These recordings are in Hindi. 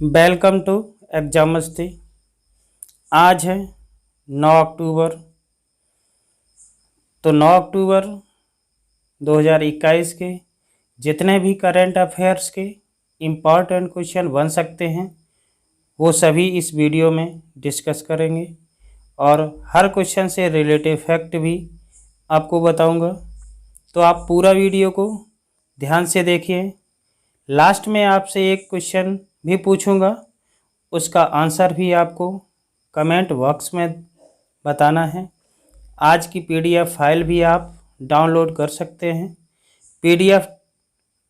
वेलकम टू एग्जाम मस्ती। आज है 9 अक्टूबर। तो 9 अक्टूबर 2021 के जितने भी करंट अफेयर्स के इम्पॉर्टेंट क्वेश्चन बन सकते हैं वो सभी इस वीडियो में डिस्कस करेंगे और हर क्वेश्चन से रिलेटेड फैक्ट भी आपको बताऊंगा। तो आप पूरा वीडियो को ध्यान से देखिए। लास्ट में आपसे एक क्वेश्चन भी पूछूंगा, उसका आंसर भी आपको कमेंट बॉक्स में बताना है। आज की पीडीएफ फाइल भी आप डाउनलोड कर सकते हैं। पीडीएफ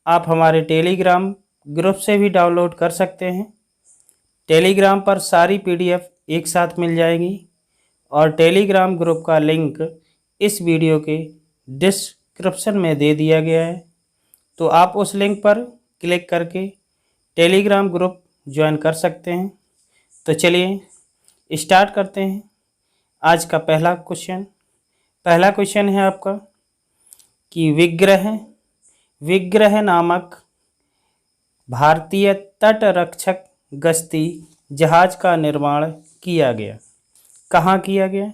आप हमारे टेलीग्राम ग्रुप से भी डाउनलोड कर सकते हैं। टेलीग्राम पर सारी पीडीएफ एक साथ मिल जाएगी और टेलीग्राम ग्रुप का लिंक इस वीडियो के डिस्क्रिप्शन में दे दिया गया है। तो आप उस लिंक पर क्लिक करके टेलीग्राम ग्रुप ज्वाइन कर सकते हैं। तो चलिए स्टार्ट करते हैं आज का पहला क्वेश्चन है आपका कि विग्रह नामक भारतीय तटरक्षक गश्ती जहाज का निर्माण किया गया। कहाँ किया गया?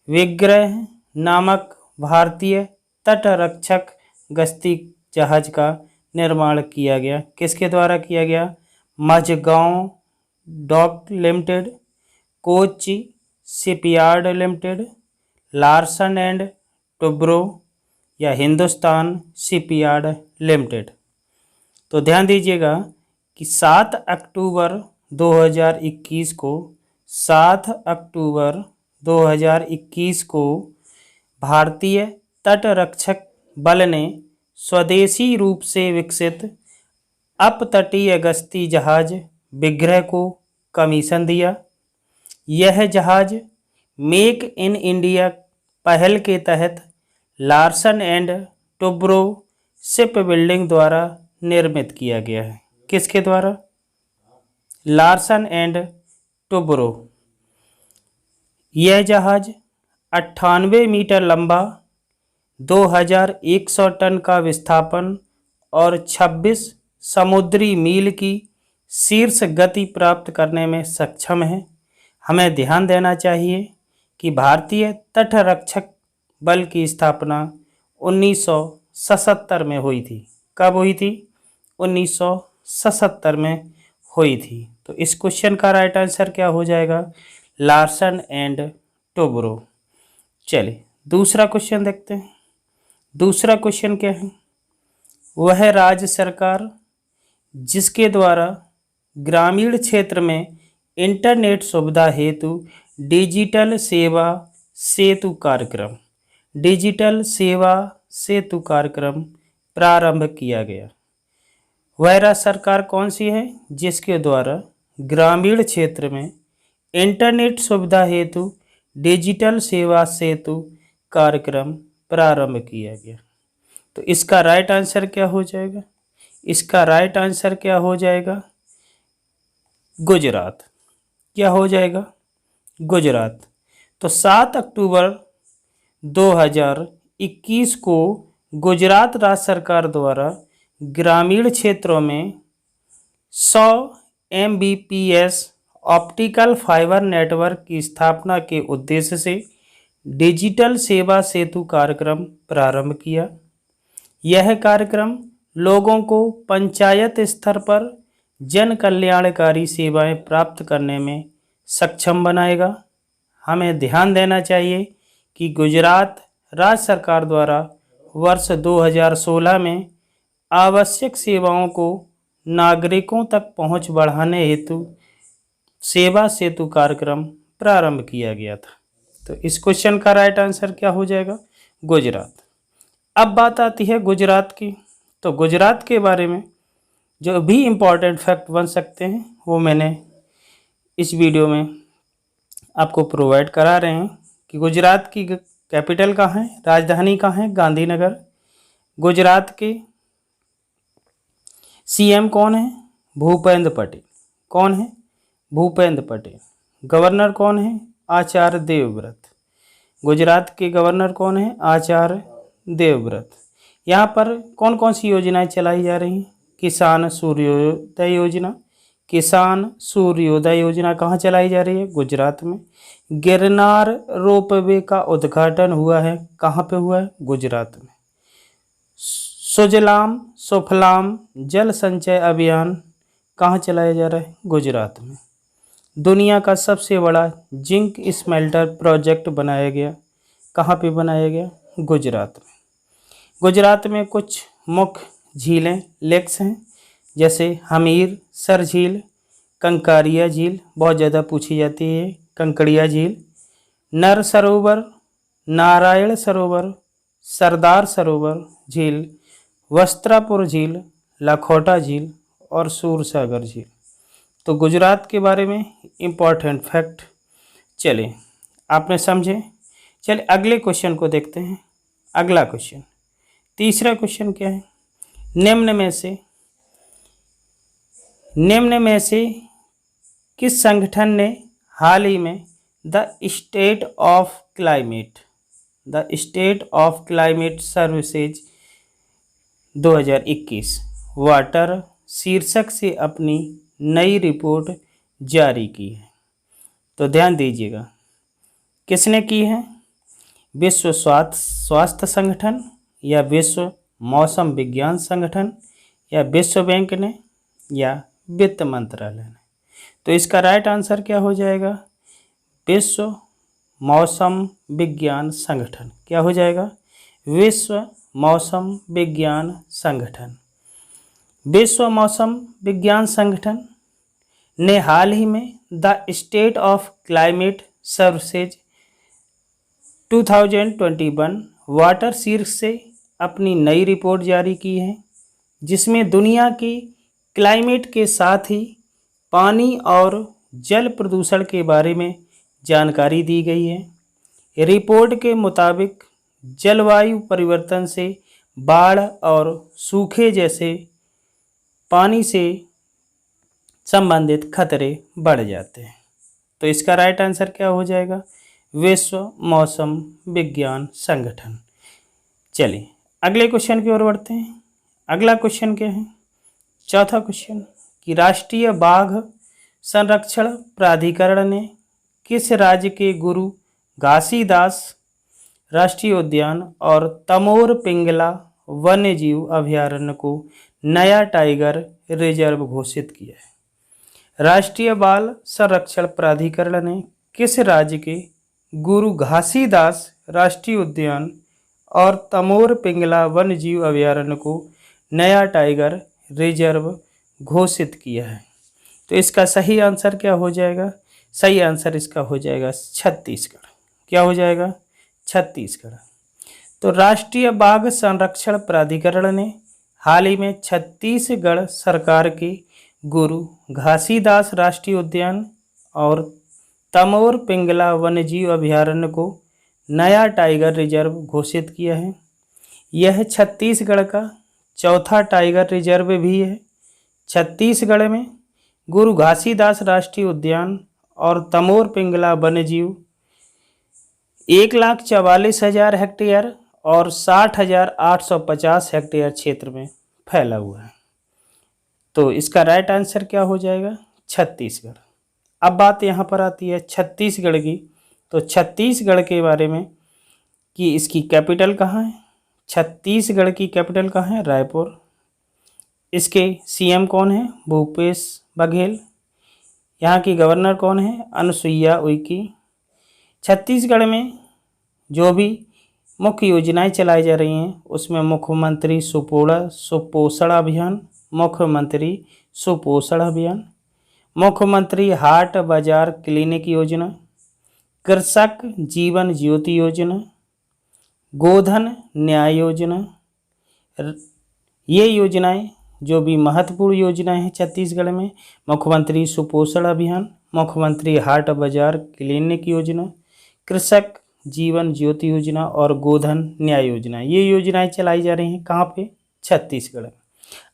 विग्रह नामक भारतीय तटरक्षक गश्ती जहाज का निर्माण किया गया। किसके द्वारा किया गया? Mazagon dock limited, Kochi shipyard limited, Larsen and Toubro या हिंदुस्तान शिपयार्ड लिमिटेड। तो ध्यान दीजिएगा कि 7 अक्टूबर 2021 को भारतीय तटरक्षक बल ने स्वदेशी रूप से विकसित अपतटीय गश्ती जहाज विग्रह को कमीशन दिया। यह जहाज मेक इन इंडिया पहल के तहत Larsen and Toubro ship building द्वारा निर्मित किया गया है। किसके द्वारा? Larsen and Toubro. यह जहाज 98 मीटर लंबा, 2100 टन का विस्थापन और 26 समुद्री मील की शीर्ष गति प्राप्त करने में सक्षम है। हमें ध्यान देना चाहिए कि भारतीय तटरक्षक बल की स्थापना 1977 में हुई थी। कब हुई थी? 1977 में हुई थी। तो इस क्वेश्चन का राइट आंसर क्या हो जाएगा? Larsen and Toubro. चलिए दूसरा क्वेश्चन देखते हैं। दूसरा क्वेश्चन क्या है? वह राज्य सरकार जिसके द्वारा ग्रामीण क्षेत्र में इंटरनेट सुविधा हेतु डिजिटल सेवा सेतु कार्यक्रम प्रारंभ किया गया। वह राज्य सरकार कौन सी है जिसके द्वारा ग्रामीण क्षेत्र में इंटरनेट सुविधा हेतु डिजिटल सेवा सेतु कार्यक्रम प्रारंभ किया गया? तो इसका राइट आंसर क्या हो जाएगा? इसका राइट आंसर क्या हो जाएगा? गुजरात। क्या हो जाएगा? गुजरात। तो 7 अक्टूबर 2021 को गुजरात राज्य सरकार द्वारा ग्रामीण क्षेत्रों में 100 Mbps ऑप्टिकल फाइबर नेटवर्क की स्थापना के उद्देश्य से डिजिटल सेवा सेतु कार्यक्रम प्रारंभ किया। यह कार्यक्रम लोगों को पंचायत स्तर पर जन कल्याणकारी सेवाएं प्राप्त करने में सक्षम बनाएगा। हमें ध्यान देना चाहिए कि गुजरात राज्य सरकार द्वारा वर्ष 2016 में आवश्यक सेवाओं को नागरिकों तक पहुंच बढ़ाने हेतु सेवा सेतु कार्यक्रम प्रारंभ किया गया था। तो इस क्वेश्चन का राइट आंसर क्या हो जाएगा? गुजरात। अब बात आती है गुजरात की। तो गुजरात के बारे में जो भी इम्पोर्टेंट फैक्ट बन सकते हैं वो मैंने इस वीडियो में आपको प्रोवाइड करा रहे हैं कि गुजरात की कैपिटल कहाँ है, राजधानी कहाँ है? गांधीनगर। गुजरात के सीएम कौन है? भूपेंद्र पटेल। कौन है? भूपेंद्र पटेल। गवर्नर कौन है? आचार्य देवव्रत। गुजरात के गवर्नर कौन है? आचार्य देवव्रत। यहाँ पर कौन कौन सी योजनाएं चलाई जा रही हैं? किसान सूर्योदय योजना, किसान सूर्योदय योजना कहाँ चलाई जा रही है? गुजरात में। गिरनार रोपवे का उद्घाटन हुआ है, कहाँ पे हुआ है? गुजरात में। सुजलाम सुफलाम जल संचय अभियान कहाँ चलाया जा रहा है? गुजरात में। दुनिया का सबसे बड़ा जिंक स्मेल्टर प्रोजेक्ट बनाया गया, कहाँ पे बनाया गया? गुजरात में। गुजरात में कुछ मुख्य झीलें लेक्स हैं, जैसे हमीर सर झील, कंकारिया झील बहुत ज़्यादा पूछी जाती है, कंकड़िया झील, नर सरोवर, नारायण सरोवर, सरदार सरोवर झील, वस्त्रापुर झील, लखोटा झील और सूरसागर झील। तो गुजरात के बारे में इम्पॉर्टेंट फैक्ट चले आपने समझे। चले अगले क्वेश्चन को देखते हैं। अगला क्वेश्चन, तीसरा क्वेश्चन क्या है? निम्न में से किस संगठन ने हाल ही में the state of climate services 2021 water शीर्षक से अपनी नई रिपोर्ट जारी की है? तो ध्यान दीजिएगा, किसने की है? विश्व स्वास्थ्य संगठन, या विश्व मौसम विज्ञान संगठन, या विश्व बैंक ने, या वित्त मंत्रालय ने? तो इसका राइट आंसर क्या हो जाएगा? विश्व मौसम विज्ञान संगठन। क्या हो जाएगा? विश्व मौसम विज्ञान संगठन। विश्व मौसम विज्ञान संगठन ने हाल ही में the state of climate services 2021 water शीर्षक से अपनी नई रिपोर्ट जारी की है, जिसमें दुनिया की क्लाइमेट के साथ ही पानी और जल प्रदूषण के बारे में जानकारी दी गई है। रिपोर्ट के मुताबिक जलवायु परिवर्तन से बाढ़ और सूखे जैसे पानी से संबंधित खतरे बढ़ जाते हैं। तो इसका राइट आंसर क्या हो जाएगा? विश्व मौसम विज्ञान संगठन। चलिए अगले क्वेश्चन की ओर बढ़ते हैं। अगला क्वेश्चन क्या है? चौथा क्वेश्चन कि राष्ट्रीय बाघ संरक्षण प्राधिकरण ने किस राज्य के गुरु घासीदास राष्ट्रीय उद्यान और तमोर पिंगला वन्यजीव अभयारण्य को नया टाइगर रिजर्व घोषित किया है? राष्ट्रीय बाल संरक्षण प्राधिकरण ने किस राज्य के गुरु घासीदास राष्ट्रीय उद्यान और तमोर पिंगला वन्यजीव अभयारण्य को नया टाइगर रिजर्व घोषित किया है? तो इसका सही आंसर क्या हो जाएगा? सही आंसर इसका हो जाएगा छत्तीसगढ़। क्या हो जाएगा? छत्तीसगढ़। तो राष्ट्रीय बाघ संरक्षण प्राधिकरण ने हाल ही में छत्तीसगढ़ सरकार के गुरु घासीदास राष्ट्रीय उद्यान और तमोर पिंगला वन्यजीव अभयारण्य को नया टाइगर रिजर्व घोषित किया है। यह छत्तीसगढ़ का चौथा टाइगर रिजर्व भी है। छत्तीसगढ़ में गुरु घासीदास राष्ट्रीय उद्यान और तमोर पिंगला वन्यजीव 1,44,000 हेक्टेयर और 60,850 हेक्टेयर क्षेत्र में फैला हुआ है। तो इसका राइट आंसर क्या हो जाएगा? छत्तीसगढ़। अब बात यहाँ पर आती है छत्तीसगढ़ की। तो छत्तीसगढ़ के बारे में कि इसकी कैपिटल कहाँ है? छत्तीसगढ़ की कैपिटल कहाँ है? रायपुर। इसके सीएम कौन है? भूपेश बघेल। यहाँ की गवर्नर कौन है? अनुसुईया उइके। छत्तीसगढ़ में जो भी मुख्य योजनाएं चलाई जा रही हैं उसमें मुख्यमंत्री सुपोषण अभियान, मुख्यमंत्री सुपोषण अभियान, मुख्यमंत्री हाट बाजार क्लिनिक योजना, कृषक जीवन ज्योति योजना, गोधन न्याय योजना। ये योजनाएं जो भी महत्वपूर्ण योजनाएं हैं छत्तीसगढ़ में, मुख्यमंत्री सुपोषण अभियान, मुख्यमंत्री हाट बाजार क्लिनिक योजना, कृषक जीवन ज्योति योजना और गोधन न्याय योजना, ये योजनाएं चलाई जा रही हैं। कहाँ पे? छत्तीसगढ़ में।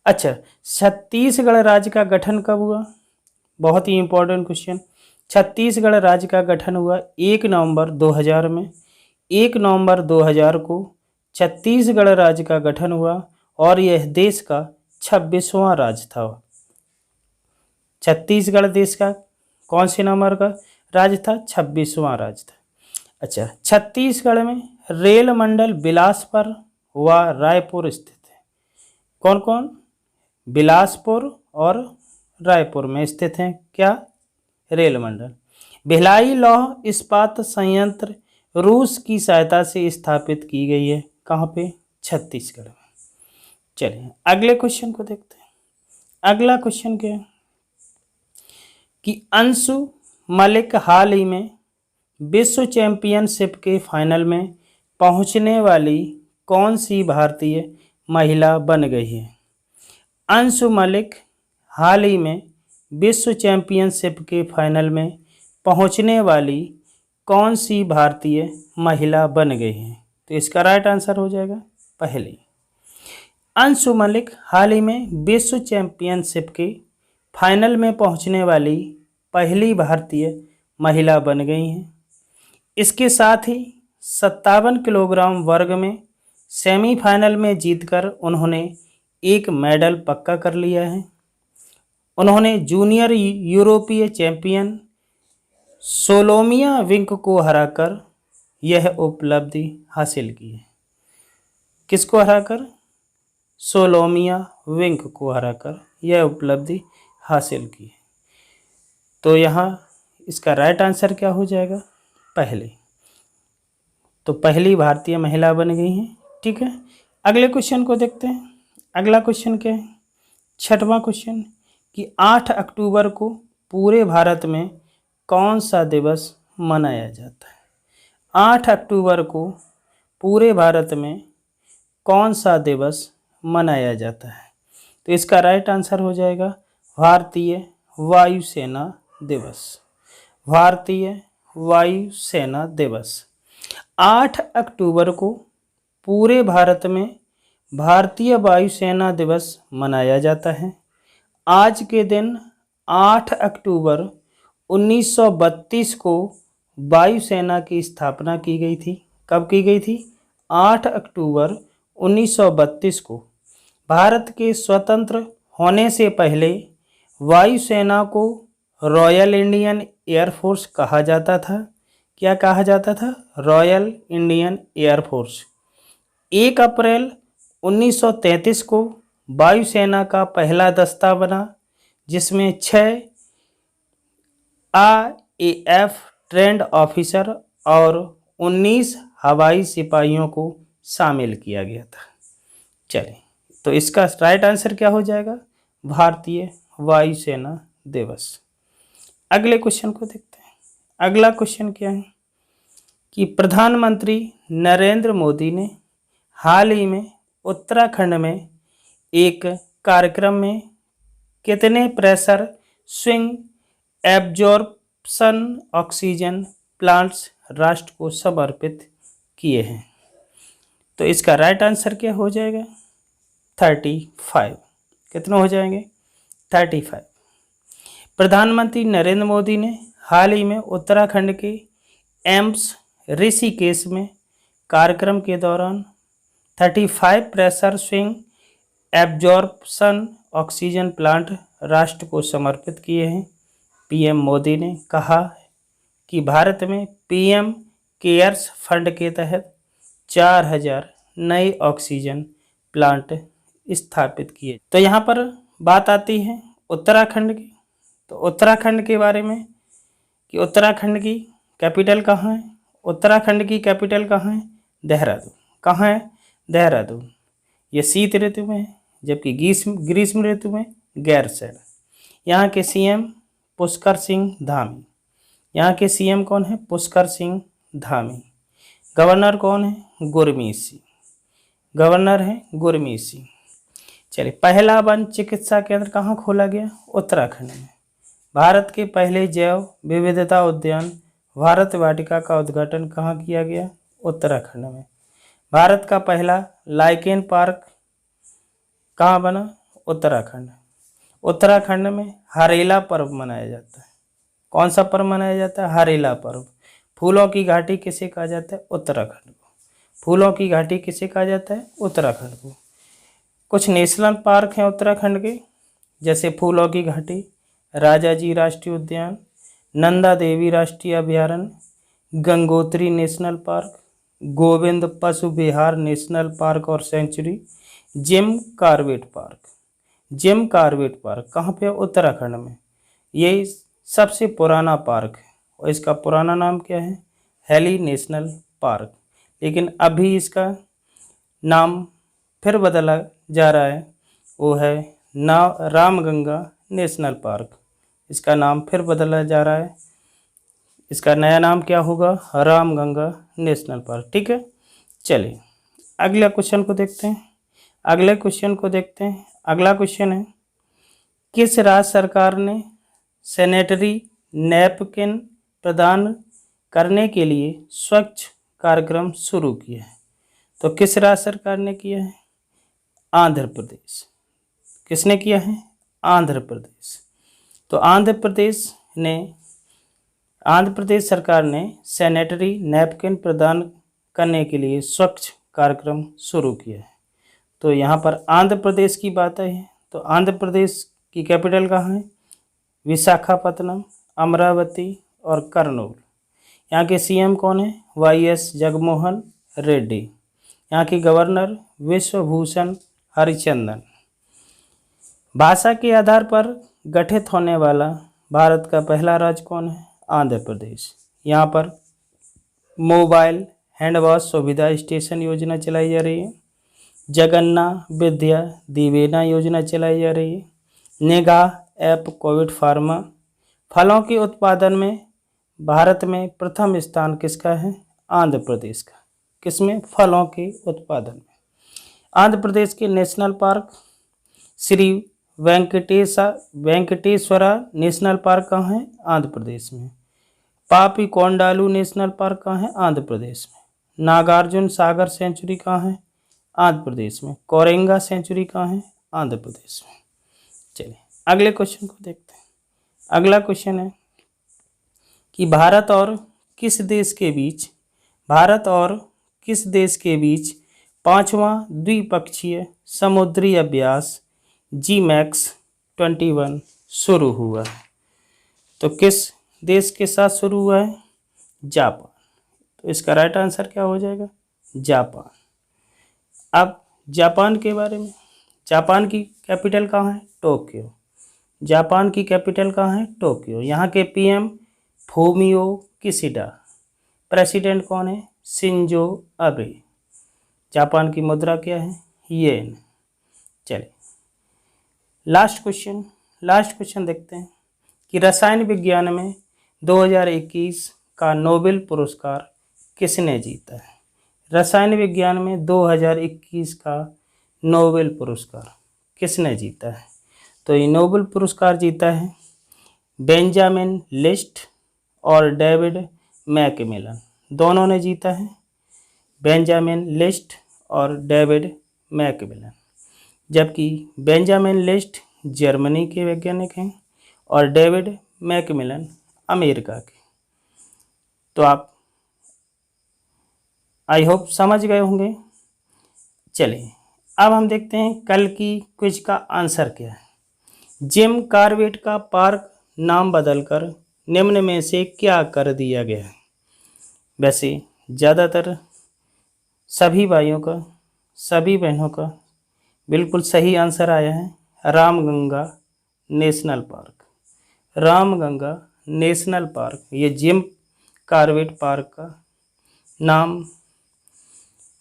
अच्छा, छत्तीसगढ़ राज्य का गठन कब हुआ? बहुत ही इंपॉर्टेंट क्वेश्चन। छत्तीसगढ़ राज्य का गठन हुआ 1 नवंबर 2000 में। 1 नवंबर 2000 को छत्तीसगढ़ राज्य का गठन हुआ और यह देश का 26वां राज्य था। छत्तीसगढ़ देश का कौन से नंबर का राज्य था? 26वां राज्य था। अच्छा, छत्तीसगढ़ में रेल मंडल बिलासपुर व रायपुर स्थित है। कौन कौन? बिलासपुर और रायपुर में स्थित हैं क्या? रेल मंडल। भिलाई लौह इस्पात संयंत्र रूस की सहायता से स्थापित की गई है। कहाँ पे? छत्तीसगढ़ में। चलिए अगले क्वेश्चन को देखते हैं। अगला क्वेश्चन क्या है कि अंशु मलिक हाल ही में विश्व चैंपियनशिप के फाइनल में पहुंचने वाली कौन सी भारतीय महिला बन गई है? अंशु मलिक हाल ही में विश्व चैंपियनशिप के फाइनल में पहुंचने वाली कौन सी भारतीय महिला बन गई है? तो इसका राइट आंसर हो जाएगा पहली। अंशु मलिक हाल ही में विश्व चैंपियनशिप के फाइनल में पहुंचने वाली पहली भारतीय महिला बन गई हैं। इसके साथ ही 57 किलोग्राम वर्ग में सेमीफाइनल में जीतकर उन्होंने एक मेडल पक्का कर लिया है। उन्होंने जूनियर यूरोपीय चैंपियन सोलोमिया विंक को हराकर यह उपलब्धि हासिल की है। किसको हराकर? सोलोमिया विंक को हराकर यह उपलब्धि हासिल की है। तो यहाँ इसका राइट आंसर क्या हो जाएगा? पहले। तो पहली भारतीय महिला बन गई हैं। ठीक है, अगले क्वेश्चन को देखते हैं। अगला क्वेश्चन क्या है? छठवां क्वेश्चन कि 8 अक्टूबर को पूरे भारत में कौन सा दिवस मनाया जाता है? 8 अक्टूबर को पूरे भारत में कौन सा दिवस मनाया जाता है? तो इसका राइट आंसर हो जाएगा भारतीय वायुसेना दिवस। भारतीय वायुसेना दिवस 8 अक्टूबर को पूरे भारत में भारतीय वायुसेना दिवस मनाया जाता है। आज के दिन 8 अक्टूबर 1932 को वायुसेना की स्थापना की गई थी। कब की गई थी? 8 अक्टूबर 1932 को। भारत के स्वतंत्र होने से पहले वायुसेना को रॉयल इंडियन एयरफोर्स कहा जाता था। क्या कहा जाता था? Royal Indian air force. 1 अप्रैल 1933 को वायुसेना का पहला दस्ता बना, जिसमें 6 आईएएफ ट्रेंड ऑफिसर और 19 हवाई सिपाहियों को शामिल किया गया था। चलिए, तो इसका राइट आंसर क्या हो जाएगा? भारतीय वायुसेना दिवस। अगले क्वेश्चन को देखते हैं। अगला क्वेश्चन क्या है कि प्रधानमंत्री नरेंद्र मोदी ने हाल ही में उत्तराखंड में एक कार्यक्रम में कितने pressure swing absorption oxygen plants राष्ट्र को समर्पित किए हैं? तो इसका राइट आंसर क्या हो जाएगा? 35। कितने हो जाएंगे? 35। प्रधानमंत्री नरेंद्र मोदी ने हाल ही में उत्तराखंड के एम्स ऋषिकेश में कार्यक्रम के दौरान 35 pressure swing absorption oxygen plant राष्ट्र को समर्पित किए हैं। पीएम मोदी ने कहा कि भारत में पीएम केयर्स फंड के तहत 4000 नए ऑक्सीजन प्लांट स्थापित किए। तो यहाँ पर बात आती है उत्तराखंड की। तो उत्तराखंड के बारे में कि उत्तराखंड की कैपिटल कहाँ है? उत्तराखंड की कैपिटल कहाँ है? देहरादून। कहाँ है? देहरादून। ये शीत ऋतु में है, जबकि ग्रीष्म ऋतु में गैरसैंण। यहाँ के सीएम पुष्कर सिंह धामी। यहाँ के सीएम कौन है? पुष्कर सिंह धामी। गवर्नर कौन है? गुरमीत सिंह। गवर्नर है गुरमीत सिंह। चलिए, पहला वन चिकित्सा केंद्र कहाँ खोला गया? उत्तराखंड में। भारत के पहले जैव विविधता उद्यान भारत वाटिका का उद्घाटन कहाँ किया गया? उत्तराखंड में। भारत का पहला लाइकेन पार्क कहाँ बना? उत्तराखंड। उत्तराखंड में हरेला पर्व मनाया जाता है। कौन सा पर्व मनाया जाता है? हरेला पर्व। फूलों की घाटी किसे कहा जाता है? उत्तराखंड को। फूलों की घाटी किसे कहा जाता है? उत्तराखंड को। कुछ नेशनल पार्क हैं उत्तराखंड के, जैसे फूलों की घाटी, राजाजी राष्ट्रीय उद्यान, नंदा देवी राष्ट्रीय अभयारण्य, Gangotri national park, Govind Pashu Vihar national park और sanctuary, Jim Corbett park. Jim Corbett park कहाँ पे? उत्तराखंड में। ये सबसे पुराना पार्क है और इसका पुराना नाम क्या है? Heli national park. लेकिन अभी इसका नाम फिर बदला जा रहा है, वो है रामगंगा नेशनल पार्क। इसका नाम फिर बदला जा रहा है, इसका नया नाम क्या होगा? Ramganga national park. ठीक है, चलिए अगले क्वेश्चन को देखते हैं। अगला क्वेश्चन है, किस राज्य सरकार ने सैनिटरी नैपकिन प्रदान करने के लिए स्वच्छ कार्यक्रम शुरू किया है? तो किस राज्य सरकार ने किया है? आंध्र प्रदेश। किसने किया है? आंध्र प्रदेश। तो आंध्र प्रदेश सरकार ने सैनिटरी नैपकिन प्रदान करने के लिए स्वच्छ कार्यक्रम शुरू किया है। तो यहाँ पर आंध्र प्रदेश की बात है, तो आंध्र प्रदेश की कैपिटल कहाँ है? विशाखापत्तनम, अमरावती और कर्नूल। यहाँ के सीएम कौन है? वाईएस जगनमोहन रेड्डी। यहाँ के गवर्नर विश्वभूषण हरिचंदन। भाषा के आधार पर गठित होने वाला भारत का पहला राज्य कौन है? आंध्र प्रदेश। यहाँ पर मोबाइल हैंड वॉश सुविधा स्टेशन योजना चलाई जा रही है, जगन्ना विद्या दिवेना योजना चलाई जा रही है, निगाह ऐप कोविड फार्मा। फलों के उत्पादन में भारत में प्रथम स्थान किसका है? आंध्र प्रदेश का। किसमें? फलों के उत्पादन में। आंध्र प्रदेश के national park Shri Venkateswara national park कहाँ है? आंध्र प्रदेश में। पापी कोंडालू नेशनल पार्क कहाँ है? आंध्र प्रदेश में। नागार्जुन सागर सेंचुरी कहाँ है? आंध्र प्रदेश में। कोरेंगा सेंचुरी कहाँ है? आंध्र प्रदेश में। चलिए अगले क्वेश्चन को देखते हैं। अगला क्वेश्चन है कि भारत और किस देश के बीच 5वां द्विपक्षीय समुद्री अभ्यास GMAX-21 शुरू हुआ है? तो किस देश के साथ शुरू हुआ है? जापान। तो इसका राइट आंसर क्या हो जाएगा? जापान। अब जापान के बारे में, जापान की कैपिटल कहाँ है? टोक्यो। जापान की कैपिटल कहाँ है? टोक्यो। यहाँ के पीएम फूमियो किशिडा। प्रेसिडेंट कौन है? Shinzo Abe. जापान की मुद्रा क्या है? येन। चलिए लास्ट क्वेश्चन देखते हैं कि रसायन विज्ञान में 2021 का नोबेल पुरस्कार किसने जीता है? रसायन विज्ञान में 2021 का नोबेल पुरस्कार किसने जीता है? तो ये नोबेल पुरस्कार जीता है बेंजामिन लिस्ट और डेविड मैकमिलन। दोनों ने जीता है, बेंजामिन लिस्ट और डेविड मैकमिलन। जबकि बेंजामिन लिस्ट जर्मनी के वैज्ञानिक हैं और डेविड मैकमिलन अमेरिका के। तो आप आई होप समझ गए होंगे। चलिए अब हम देखते हैं कल की क्विज का आंसर क्या है। जिम कॉर्बेट का पार्क नाम बदलकर निम्न में से क्या कर दिया गया है? वैसे ज़्यादातर सभी भाइयों का, सभी बहनों का बिल्कुल सही आंसर आया है, Ramganga national park. Ramganga national park, ये जिम कॉर्बेट पार्क का नाम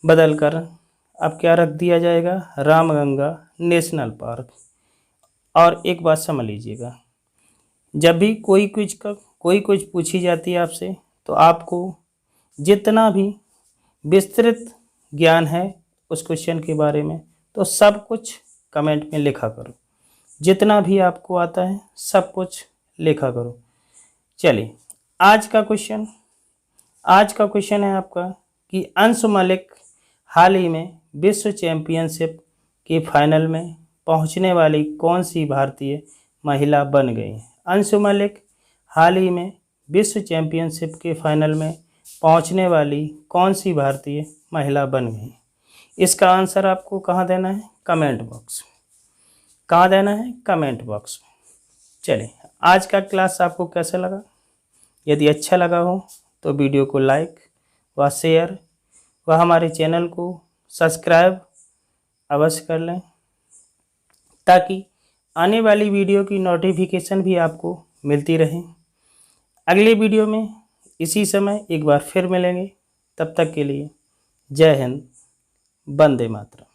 बदलकर अब क्या रख दिया जाएगा? Ramganga national park. और एक बात समझ लीजिएगा, जब भी कोई क्विज पूछी जाती है आपसे, तो आपको जितना भी विस्तृत ज्ञान है उस क्वेश्चन के बारे में, तो सब कुछ कमेंट में लिखा करो। जितना भी आपको आता है सब कुछ लिखा करो। चलिए आज का क्वेश्चन है आपका कि अंशु मलिक हाल ही में विश्व चैंपियनशिप के फाइनल में पहुंचने वाली कौन सी भारतीय महिला बन गई? अंशु मलिक हाल ही में विश्व चैंपियनशिप के फाइनल में पहुंचने वाली कौन सी भारतीय महिला बन गई? इसका आंसर आपको कहाँ देना है? कमेंट बॉक्स में। कहाँ देना है? कमेंट बॉक्स में। चलिए आज का क्लास आपको कैसा लगा? यदि अच्छा लगा हो तो वीडियो को लाइक व शेयर व हमारे चैनल को सब्सक्राइब अवश्य कर लें, ताकि आने वाली वीडियो की नोटिफिकेशन भी आपको मिलती रहे। अगले वीडियो में इसी समय एक बार फिर मिलेंगे। तब तक के लिए जय हिंद, वंदे मातरम।